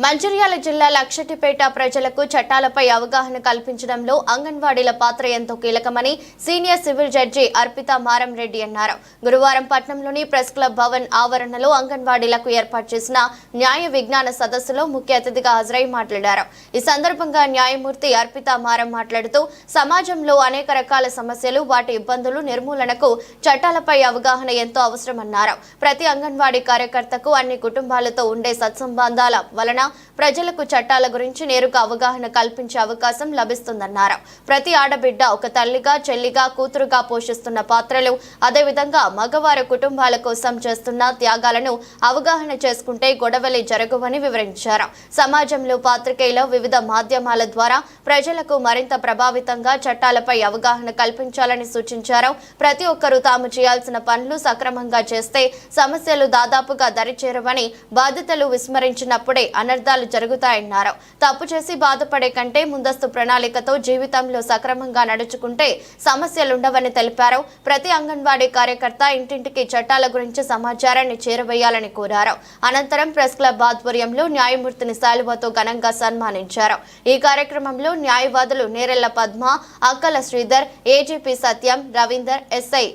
మంచిర్యాల జిల్లా లక్షటిపేట ప్రజలకు చట్టాలపై అవగాహన కల్పించడంలో అంగన్వాడీల పాత్ర ఎంతో కీలకమని సీనియర్ సివిల్ జడ్జి అర్పిత మారం రెడ్డి అన్నారు. గురువారం పట్నంలోని ప్రెస్ క్లబ్ భవన్ ఆవరణలో అంగన్వాడీలకు ఏర్పాటు చేసిన న్యాయ విజ్ఞాన సదస్సులో ముఖ్య అతిథిగా హాజరై మాట్లాడారు. ఈ సందర్భంగా న్యాయమూర్తి అర్పిత మారం మాట్లాడుతూ సమాజంలో అనేక రకాల సమస్యలు, వాటి ఇబ్బందులు నిర్మూలనకు చట్టాలపై అవగాహన ఎంతో అవసరమన్నారు. ప్రతి అంగన్వాడీ కార్యకర్తకు అన్ని కుటుంబాలతో ఉండే సత్సంబంధాల వలన ప్రజలకు చట్టాల గురించి నేరుగా అవగాహన కల్పించే అవకాశం లభిస్తుందన్నారు. ప్రతి ఆడబిడ్డ ఒక తల్లిగా, చెల్లిగా, కూతురుగా పోషిస్తున్న పాత్రలు, అదేవిధంగా మగవారి కుటుంబాల కోసం చేస్తున్న త్యాగాలను అవగాహన చేసుకుంటే గొడవలే జరగవని వివరించారు. సమాజంలో పాత్రికేయులు వివిధ మాధ్యమాల ద్వారా ప్రజలకు మరింత ప్రభావితంగా చట్టాలపై అవగాహన కల్పించాలని సూచించారు. ప్రతి ఒక్కరూ తాము చేయాల్సిన పనులు సక్రమంగా చేస్తే సమస్యలు దాదాపుగా దరిచేరవని, బాధ్యతలు విస్మరించినప్పుడే అనర్థాలు జరుగుతాయన్నారు. తప్పు చేసి బాధపడే కంటే ముందస్తు ప్రణాళికతో జీవితంలో సక్రమంగా నడుచుకుంటే సమస్యలుండవని తెలిపారు. ప్రతి అంగన్వాడీ కార్యకర్త ఇంటింటికి చట్టాల గురించి సమాచారాన్ని చేరవేయాలని కోరారు. అనంతరం ప్రెస్ క్లబ్ ఆధ్వర్యంలో న్యాయమూర్తిని శాలువాతో ఘనంగా సన్మానించారు. ఈ కార్యక్రమంలో న్యాయవాదులు నేరెళ్ల పద్మ, అక్కల శ్రీధర్, ఏజీపీ సత్యం, రవీందర్, ఎస్ఐ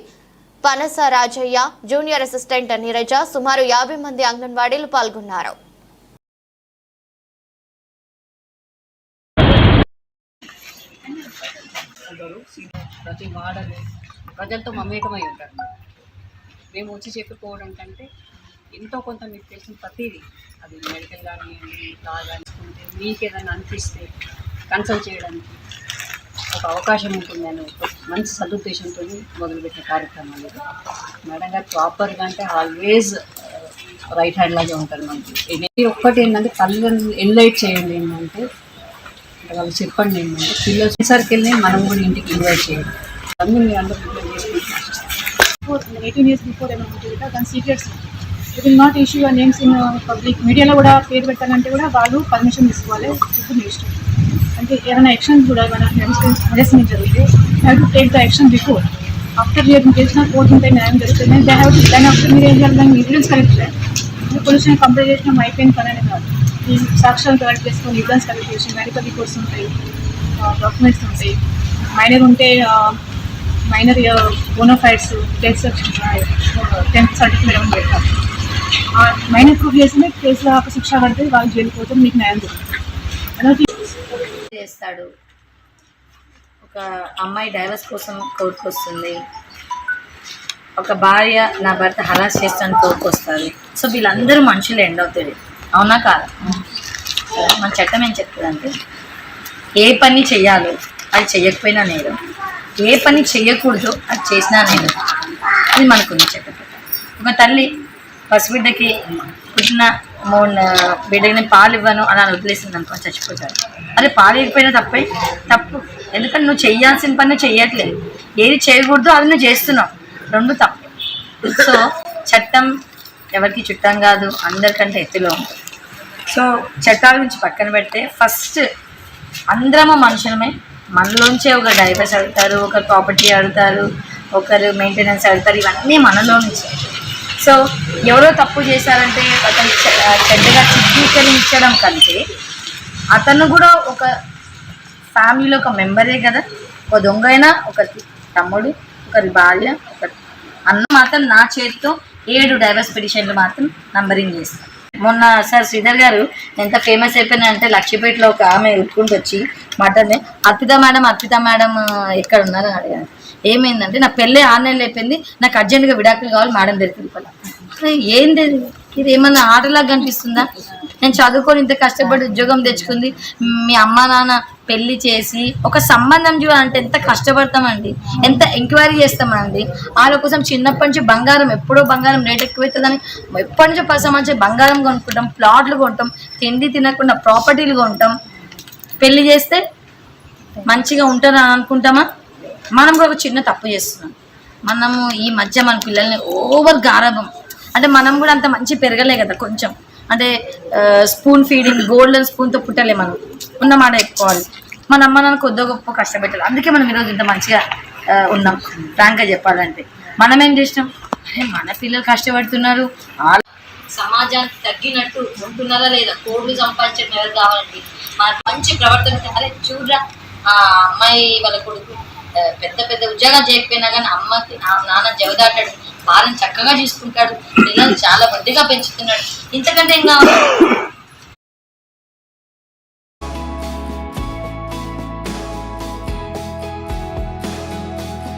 పనస రాజయ్య, జూనియర్ అసిస్టెంట్ నీరజ, సుమారు 50 మంది అంగన్వాడీలు పాల్గొన్నారు. ప్రతి వాడని ప్రజలతో మమేకమై ఉంటారు. మేము వచ్చి చెప్పుకోవడం కంటే ఎంతో కొంత మీకు తెలిసిన ప్రతిదీ, అది మెడికల్ కానివ్వండి, లా కానివ్వండి, మీకు ఏదైనా అనిపిస్తే కన్సల్ట్ చేయడానికి ఒక అవకాశం ఉంటుందని ఒక మంచి సదుద్దేశంతో మొదలుపెట్టిన కార్యక్రమం ఇది. మేడం గారు ప్రాపర్గా అంటే ఆల్వేస్ రైట్ హ్యాండ్ లాగే ఉంటారు మనకి. ఒక్కటి ఏంటంటే తల్లిదండ్రులు ఎన్లైట్ చేయండి ఏంటంటే వాళ్ళు చెప్పండి ఏంటంటే పిల్లలు వచ్చేసరికి వెళ్ళి మనం కూడా ఇంటికి ఇన్వైట్ చేయాలి. అన్నీ మీ అందరూ 18 years బిఫోర్ ఏమైనా ఉంటుంది కదా, దాని secrets it will not issue your names in public. మీడియాలో కూడా పేరు పెట్టాలంటే కూడా వాళ్ళు పర్మిషన్ తీసుకోవాలి. ఇప్పుడు మీ ఇష్టం. అంటే ఏమైనా యాక్షన్ కూడా మన మెడిసిన్ జరిగితే have to take the action before. After మీరు చేసిన కోర్టు న్యాయం జరుగుతుంది. దే హ్యావ్ టు దాని ఆఫ్టర్ మీరు ఏం చేయాలి, దాన్ని ఎవిడెన్స్ కలెక్ట్ చేయాలి. పోలీసుని కంప్లైంట్ చేసిన అయిపోయిన పని అనేది కాదు. ఈ సాక్ష్యాలు కలెక్ట్ చేసుకొని ఎవిడెన్స్ కలెక్ట్ చేసి మెడికల్ రిపోర్ట్స్ ఉంటాయి, డాక్యుమెంట్స్ ఉంటాయి. మైనర్ ఉంటే మైనర్ బోనోఫైడ్స్, 10th సర్టిఫికేట్ ఏమైనా పెడతారు. మైనర్ ప్రూఫ్ చేస్తే కేసులో శిక్ష పడితే వాళ్ళు జైలుపోతే మీకు న్యాయం జరుగుతుంది చేస్తాడు. ఒక అమ్మాయి డైవర్స్ కోసం కోర్టుకు వస్తుంది, ఒక భార్య నా భర్త హరాస్ చేస్తాను కోర్టుకు వస్తుంది. సో వీళ్ళందరూ మనుషులు ఎండ్ అవుతుంది, అవునా కాదు? మన చట్టం ఏం చెప్తుందంటే ఏ పని చెయ్యాలో అది చెయ్యకపోయినా నేరం, ఏ పని చెయ్యకూడదు అది చేసినా నేరం. అది మనకుంది చట్టం. ఒక తల్లి పసిబిడ్డకి పుట్టిన 3 బిడ్డకి నేను పాలు ఇవ్వను అలా వదిలేసింది అనుకో, చచ్చిపోతాడు. అదే పాలు ఇవ్వకపోయినా తప్పు. ఎందుకంటే నువ్వు చెయ్యాల్సిన పని చెయ్యట్లేదు, ఏది చేయకూడదు అది నువ్వు చేస్తున్నావు, 2 తప్పు. సో చట్టం ఎవరికి చుట్టం కాదు, అందరికంటే ఎత్తులో ఉంటుంది. సో చట్టాల గురించి పక్కన పెడితే ఫస్ట్ అందరము మనుషులమే. మనలోంచే ఒక డైవర్స్ అడుగుతారు, ఒకరు ప్రాపర్టీ అడుగుతారు, ఒకరు మెయింటెనెన్స్ అడుగుతారు. ఇవన్నీ మనలో నుంచి. సో ఎవరో తప్పు చేశారంటే అతను చెడ్డగా చిత్రీకరించడం కంటే అతను కూడా ఒక ఫ్యామిలీలో ఒక మెంబరే కదా. ఒక దొంగ అయినా ఒకరి తమ్ముడు, ఒకరి భార్య, ఒకరి అన్న. మాత్రం నా చేతితో 7 డైవర్స్ పిటిషన్లు మాత్రం నంబరింగ్ చేస్తాను. మొన్న సార్ శ్రీధర్ గారు ఎంత ఫేమస్ అయిపోయినాయంటే లక్షపేటలో ఒక ఆమె ఉట్టుకుంటూ వచ్చి మాట్లాడి అర్పిత మేడం ఎక్కడ ఉన్నారని అడిగాను. ఏమైందంటే నా పెళ్ళి 6 నెలలు అయిపోయింది, నాకు అర్జెంటుగా విడాకులు కావాలి మేడం దగ్గరికి వెళ్ళిపోవాలి. ఏంటి ఇది, ఏమన్నా ఆటలాగా కనిపిస్తుందా? నేను చదువుకొని ఇంత కష్టపడి ఉద్యోగం తెచ్చుకుంది, మీ అమ్మ నాన్న పెళ్లి చేసి ఒక సంబంధం చూడాలంటే ఎంత కష్టపడతామండి, ఎంత ఎంక్వైరీ చేస్తామండి. వాళ్ళ కోసం చిన్నప్పటి నుంచి బంగారం, ఎప్పుడో బంగారం రేట్ ఎక్కువవుతుందని ఎప్పటి నుంచో 10 సంవత్సరాలు బంగారం కొనుక్కుంటాం, ప్లాట్లు కొంటాం, తిండి తినకుండా ప్రాపర్టీలు కొంటాం. పెళ్లి చేస్తే మంచిగా ఉంటారని అనుకుంటామా? మనం కూడా ఒక చిన్న తప్పు చేస్తున్నాం. మనము ఈ మధ్య మన పిల్లల్ని ఓవర్ గారాబం, అంటే మనం కూడా అంత మంచి పెరగలే కదా. కొంచెం అంటే స్పూన్ ఫీడింగ్, గోల్డెన్ స్పూన్తో పుట్టలే. మనం ఉన్నమాట చెప్పుకోవాలి. మన అమ్మ నాన్న కొద్ది గొప్ప కష్టపెట్టాలి, అందుకే మనం ఈరోజు ఇంత మంచిగా ఉన్నాం. ఫ్రాంక్గా చెప్పాలంటే మనం ఏం చేసినాం, అరే మన పిల్లలు కష్టపడుతున్నారు. సమాజానికి తగ్గినట్టు ఉంటున్నారా లేదా? కోడ్లు సంపాదించడం ఎవరు కావాలండి? మనకు మంచి ప్రవర్తన ఉంటే, అరే చూడరా ఆ అమ్మాయి వాళ్ళ కొడుకు పెద్ద పెద్ద ఉద్యోగాలు చేయకపోయినా కానీ అమ్మకి నాన్న జవదాటాడు, వాళ్ళని చక్కగా చూసుకుంటాడు, పిల్లలు చాలా బొద్దిగా పెంచుతున్నాడు, ఇంతకంటే ఏం కావాలి?